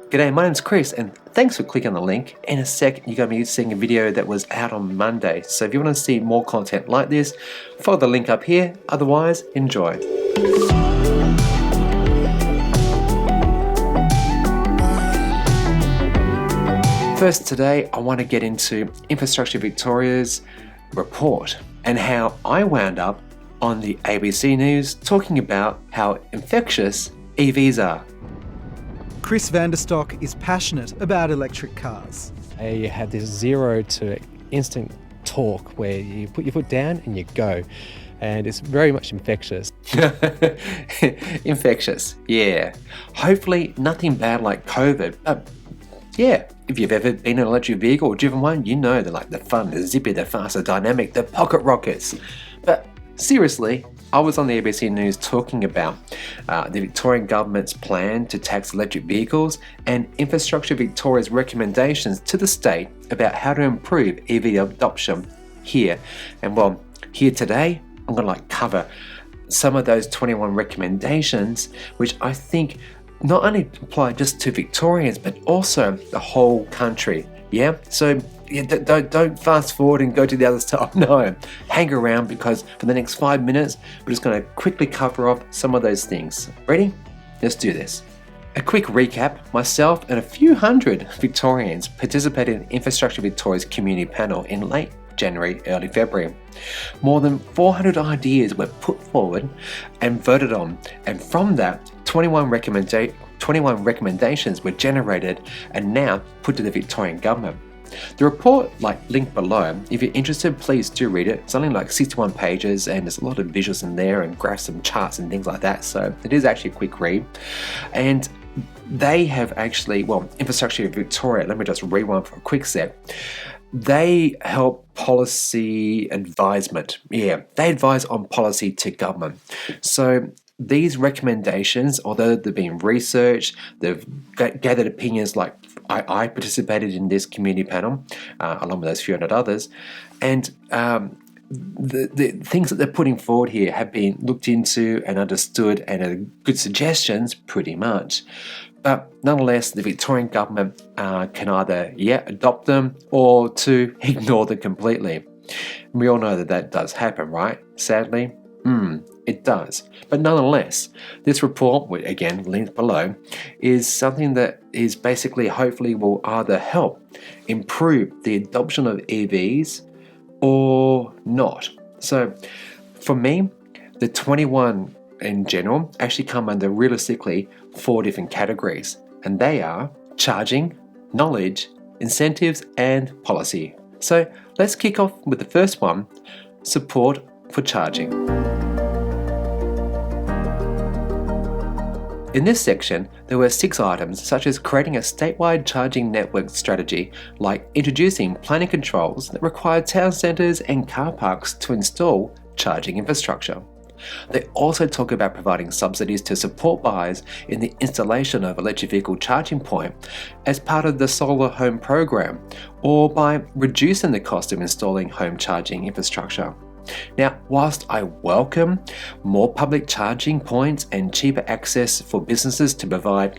G'day, my name's Chris, and thanks for clicking on the link. In a sec, you're going to be seeing a video that was out on Monday. So if you want to see more content like this, follow the link up here. Otherwise, enjoy. First today, I want to get into Infrastructure Victoria's report and how I wound up on the ABC News talking about how infectious EVs are. Chris Vanderstock is passionate about electric cars. You have this 0 to instant torque where you put your foot down and you go. And it's very much infectious. Infectious, yeah. Hopefully nothing bad like COVID. Yeah, if you've ever been in an electric vehicle or driven one, you know they're like the fun, the zippy, the fast, the dynamic, the pocket rockets. But seriously, I was on the ABC News talking about the Victorian government's plan to tax electric vehicles and Infrastructure Victoria's recommendations to the state about how to improve EV adoption here. And well, here today, I'm going to cover some of those 21 recommendations, which I think not only apply just to Victorians, but also the whole country. Yeah, so don't fast forward and go to the other stuff. No, hang around because for the next 5 minutes, we're just going to quickly cover off some of those things. Ready? Let's do this. A quick recap, myself and a few hundred Victorians participated in Infrastructure Victoria's community panel in late January, early February. More than 400 ideas were put forward and voted on, and from that, 21 recommendations were generated and now put to the Victorian government. The report, linked below, if you're interested, please do read it. It's only 61 pages and there's a lot of visuals in there and graphs and charts and things like that, so it is actually a quick read. And they have actually, Infrastructure Victoria, let me just rewind for a quick sec. They help policy advisement. Yeah, they advise on policy to government. So these recommendations, although they've been researched, they've gathered opinions. Like I participated in this community panel along with those few hundred others, and the things that they're putting forward here have been looked into and understood and are good suggestions pretty much. But nonetheless, the Victorian government can either adopt them or to ignore them completely. We all know that does happen, right? Sadly. It does. But nonetheless, this report, which again linked below, is something that is basically hopefully will either help improve the adoption of EVs or not. So for me, the 21 in general actually come under realistically 4 different categories, and they are charging, knowledge, incentives, and policy. So let's kick off with the first one, support for charging. In this section, there were 6 items such as creating a statewide charging network strategy, like introducing planning controls that require town centres and car parks to install charging infrastructure. They also talk about providing subsidies to support buyers in the installation of electric vehicle charging point as part of the Solar Home program, or by reducing the cost of installing home charging infrastructure. Now, whilst I welcome more public charging points and cheaper access for businesses to provide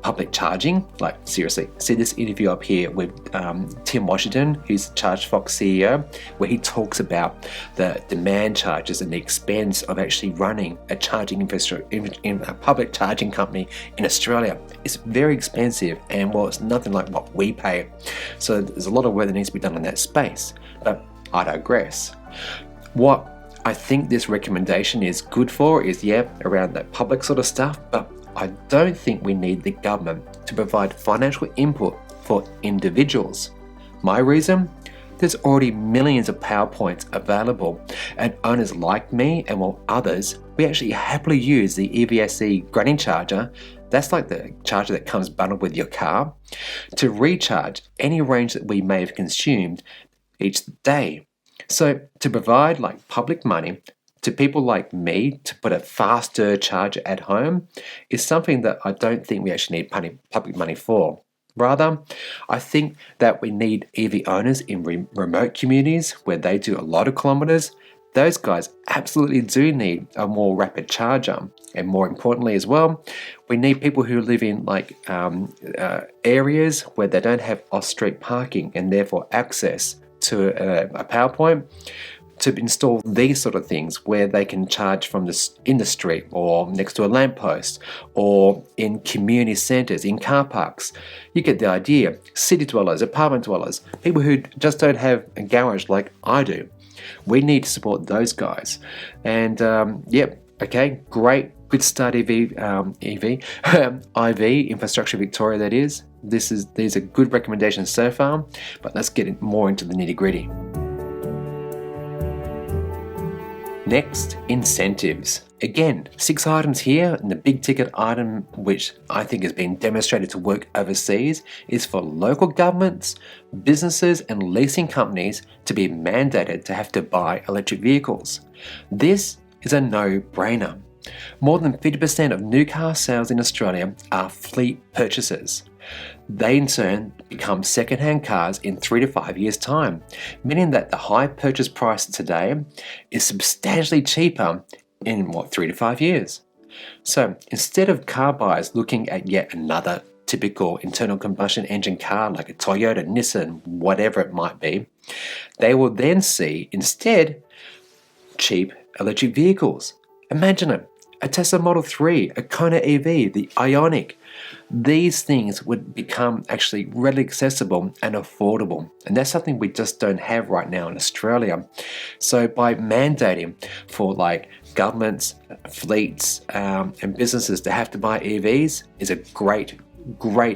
public charging, seriously, see this interview up here with Tim Washington, who's ChargeFox CEO, where he talks about the demand charges and the expense of actually running a charging infrastructure in a public charging company in Australia. It's very expensive, and it's nothing like what we pay. So there's a lot of work that needs to be done in that space, but I digress. What I think this recommendation is good for is, around that public sort of stuff, but I don't think we need the government to provide financial input for individuals. My reason? There's already millions of PowerPoints available, and owners like me and others, we actually happily use the EVSE granny charger, that's like the charger that comes bundled with your car, to recharge any range that we may have consumed each day. So to provide public money to people like me to put a faster charger at home is something that I don't think we actually need public money for. Rather, I think that we need EV owners in remote communities where they do a lot of kilometres those guys absolutely do need a more rapid charger. And more importantly as well, we need people who live in areas where they don't have off-street parking and therefore access to a power point, to install these sort of things where they can charge from in the street or next to a lamppost or in community centres, in car parks. You get the idea. City dwellers, apartment dwellers, people who just don't have a garage like I do. We need to support those guys. And okay, great. Good start, IV Infrastructure Victoria, that is. These are good recommendations so far, but let's get more into the nitty-gritty. Next, incentives. Again, 6 items here, and the big ticket item, which I think has been demonstrated to work overseas, is for local governments, businesses and leasing companies to be mandated to have to buy electric vehicles. This is a no-brainer. More than 50% of new car sales in Australia are fleet purchases. They in turn become second-hand cars in 3 to 5 years' time, meaning that the high purchase price today is substantially cheaper in 3 to 5 years. So instead of car buyers looking at yet another typical internal combustion engine car like a Toyota, Nissan, whatever it might be, they will then see instead cheap electric vehicles. Imagine it. A Tesla Model 3, a Kona EV, the Ioniq. These things would become actually readily accessible and affordable. And that's something we just don't have right now in Australia. So by mandating for governments, fleets, and businesses to have to buy EVs is a great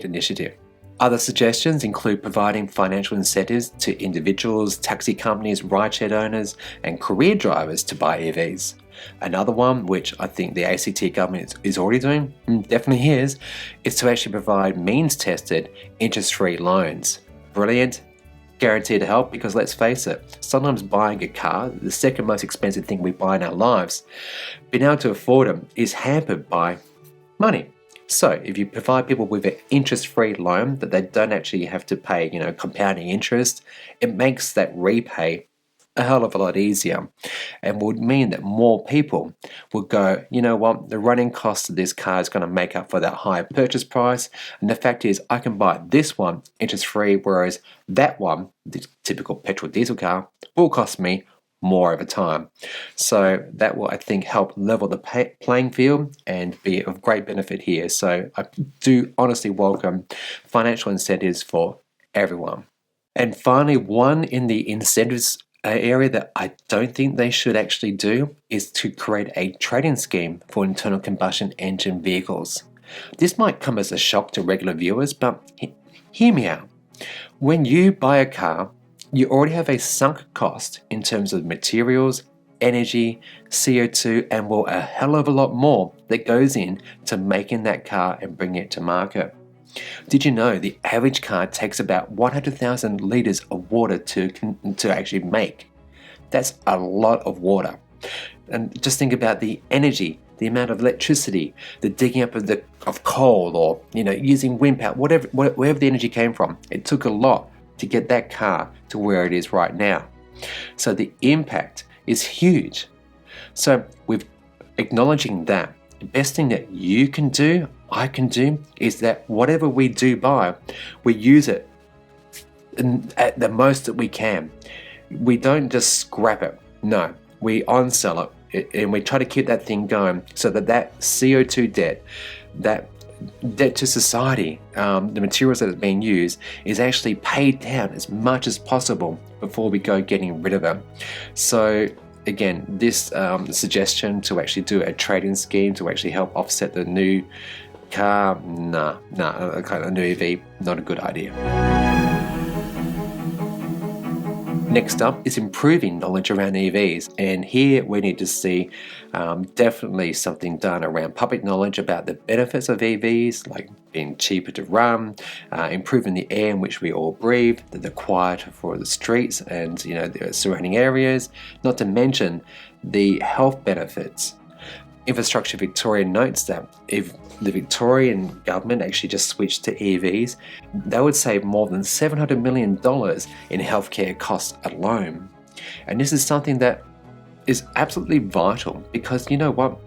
initiative. Other suggestions include providing financial incentives to individuals, taxi companies, rideshare owners, and career drivers to buy EVs. Another one, which I think the ACT government is already doing, definitely is to actually provide means-tested, interest-free loans. Brilliant, guaranteed to help, because let's face it, sometimes buying a car, the second most expensive thing we buy in our lives, being able to afford them is hampered by money. So if you provide people with an interest-free loan that they don't actually have to pay, compounding interest, it makes that repay a hell of a lot easier, and would mean that more people would go, you know what, the running cost of this car is going to make up for that higher purchase price, and the fact is I can buy this one interest-free, whereas that one, the typical petrol diesel car, will cost me more over time. So that will, I think, help level the playing field and be of great benefit here. So I do honestly welcome financial incentives for everyone. And finally, one in the incentives area that I don't think they should actually do is to create a trade-in scheme for internal combustion engine vehicles. This might come as a shock to regular viewers, but hear me out. When you buy a car, you already have a sunk cost in terms of materials, energy, CO2, and a hell of a lot more that goes in to making that car and bringing it to market. Did you know the average car takes about 100,000 litres of water to actually make? That's a lot of water. And just think about the energy, the amount of electricity, the digging up of coal, or using wind power, wherever the energy came from. It took a lot to get that car to where it is right now. So the impact is huge. So with acknowledging that, the best thing that you can do, I can do, is that whatever we do buy, we use it at the most that we can. We don't just scrap it. No, we on-sell it, and we try to keep that thing going so that CO2 debt, that debt to society, the materials that are being used, is actually paid down as much as possible before we go getting rid of it. So again, this suggestion to actually do a trade-in scheme to actually help offset the new car, a new EV, not a good idea. Next up is improving knowledge around EVs, and here we need to see definitely something done around public knowledge about the benefits of EVs, like being cheaper to run, improving the air in which we all breathe, the quieter for the streets and the surrounding areas, not to mention the health benefits. Infrastructure Victoria notes that if the Victorian government actually just switched to EVs, they would save more than $700 million in healthcare costs alone. And this is something that is absolutely vital, because you know what?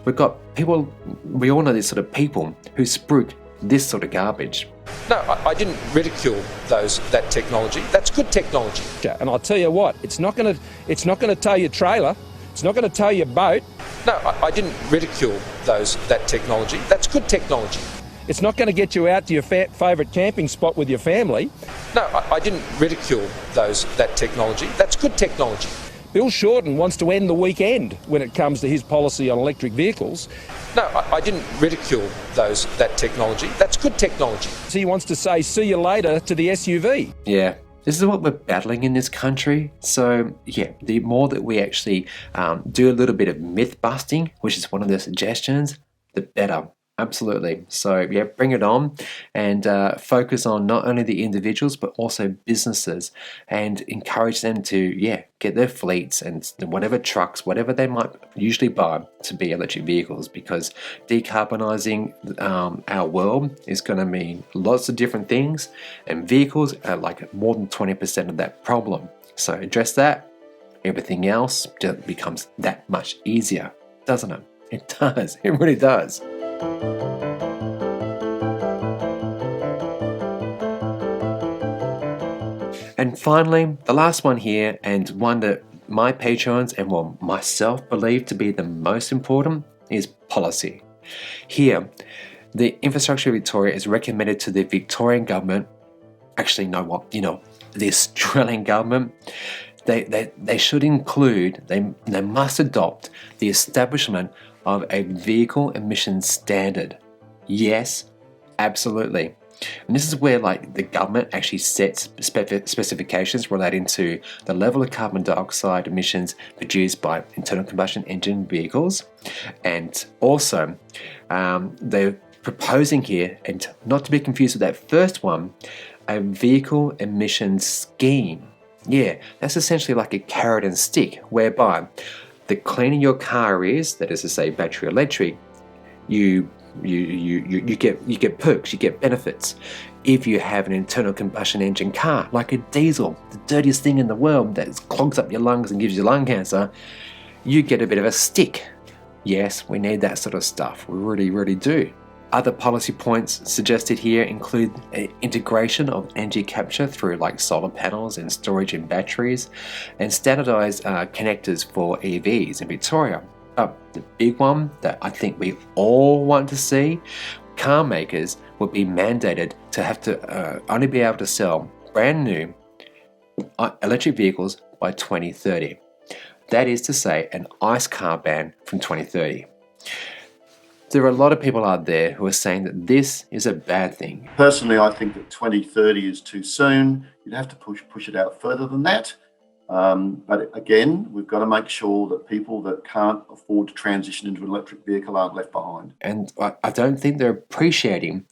We've got people, we all know these sort of people who spruik this sort of garbage. No, I didn't ridicule that technology. That's good technology. And I'll tell you what, it's not going to tow your trailer, it's not going to tow your boat. No, I didn't ridicule that technology. That's good technology. It's not going to get you out to your favourite camping spot with your family. No, I didn't ridicule that technology. That's good technology. Bill Shorten wants to end the weekend when it comes to his policy on electric vehicles. No, I didn't ridicule that technology. That's good technology. He wants to say, see you later to the SUV. Yeah, this is what we're battling in this country. So yeah, the more that we actually do a little bit of myth busting, which is one of the suggestions, the better. Absolutely. So yeah, bring it on, and focus on not only the individuals but also businesses, and encourage them to get their fleets and whatever trucks, whatever they might usually buy, to be electric vehicles, because decarbonising our world is going to mean lots of different things, and vehicles are like more than 20% of that problem. So address that. Everything else just becomes that much easier, doesn't it? It does. It really does. And finally, the last one here, and one that my patrons and myself believe to be the most important, is policy. Here, the Infrastructure Victoria is recommended to the Victorian government, the Australian government. They should include, they must adopt the establishment of a vehicle emissions standard. Yes, absolutely. And this is where the government actually sets specifications relating to the level of carbon dioxide emissions produced by internal combustion engine vehicles. And also, they're proposing here, and not to be confused with that first one, a vehicle emissions scheme. Yeah, that's essentially like a carrot and stick, whereby the cleaner your car is, that is to say battery electric, you get perks, you get benefits. If you have an internal combustion engine car, like a diesel, the dirtiest thing in the world that clogs up your lungs and gives you lung cancer, you get a bit of a stick. Yes, we need that sort of stuff. We really, really do. Other policy points suggested here include integration of energy capture through solar panels and storage in batteries, and standardised connectors for EVs in Victoria. But the big one that I think we all want to see, car makers would be mandated to have to only be able to sell brand new electric vehicles by 2030. That is to say, an ICE car ban from 2030. There are a lot of people out there who are saying that this is a bad thing. Personally, I think that 2030 is too soon. You'd have to push it out further than that. But again, we've got to make sure that people that can't afford to transition into an electric vehicle aren't left behind. And I don't think they're appreciating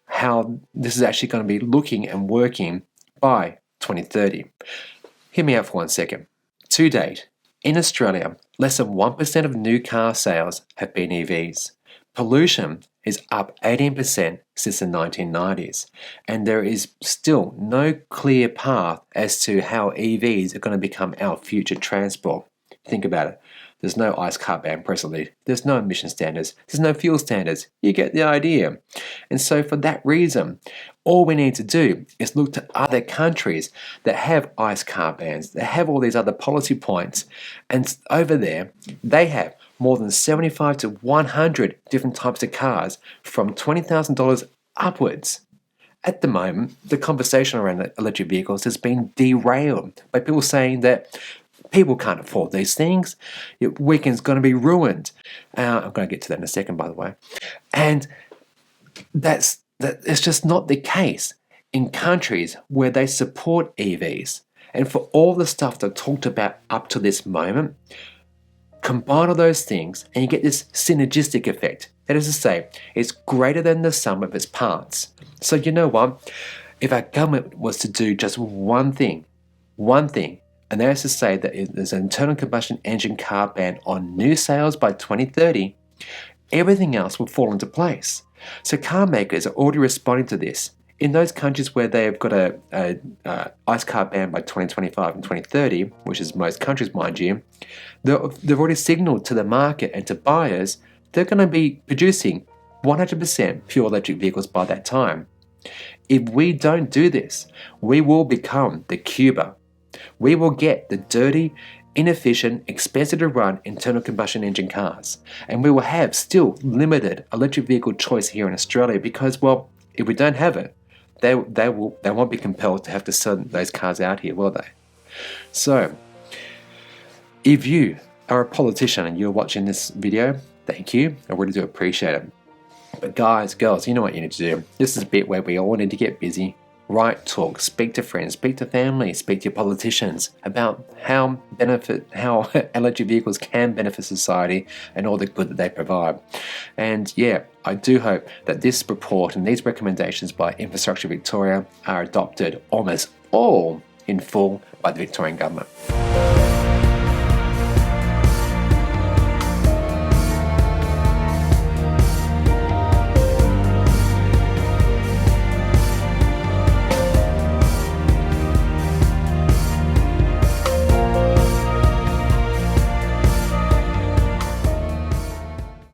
how this is actually going to be looking and working by 2030. Hear me out for 1 second. To date, in Australia, less than 1% of new car sales have been EVs. Pollution is up 18% since the 1990s, and there is still no clear path as to how EVs are going to become our future transport. Think about it. There's no ICE car ban presently. There's no emission standards. There's no fuel standards. You get the idea. And so for that reason, all we need to do is look to other countries that have ICE car bans, that have all these other policy points, and over there, they have more than 75 to 100 different types of cars from $20,000 upwards. At the moment, the conversation around electric vehicles has been derailed by people saying that people can't afford these things. Your weekend's going to be ruined. I'm going to get to that in a second, by the way. And that's just not the case in countries where they support EVs. And for all the stuff that I've talked about up to this moment, combine all those things and you get this synergistic effect. That is to say, it's greater than the sum of its parts. So you know what? If our government was to do just one thing, and that is to say that there's an internal combustion engine car ban on new sales by 2030, everything else will fall into place. So car makers are already responding to this. in those countries where they've got a ICE car ban by 2025 and 2030, which is most countries, mind you, they've already signalled to the market and to buyers they're going to be producing 100% pure electric vehicles by that time. If we don't do this, we will become the Cuba. We will get the dirty, inefficient, expensive to run internal combustion engine cars. And we will have still limited electric vehicle choice here in Australia because, well, if we don't have it, they won't be compelled to have to send those cars out here, will they? So, if you are a politician and you're watching this video, thank you. I really do appreciate it. But guys, girls, you know what you need to do. This is a bit where we all need to get busy. Write, talk, speak to friends, speak to family, speak to your politicians about how electric vehicles can benefit society and all the good that they provide. And yeah, I do hope that this report and these recommendations by Infrastructure Victoria are adopted almost all in full by the Victorian government.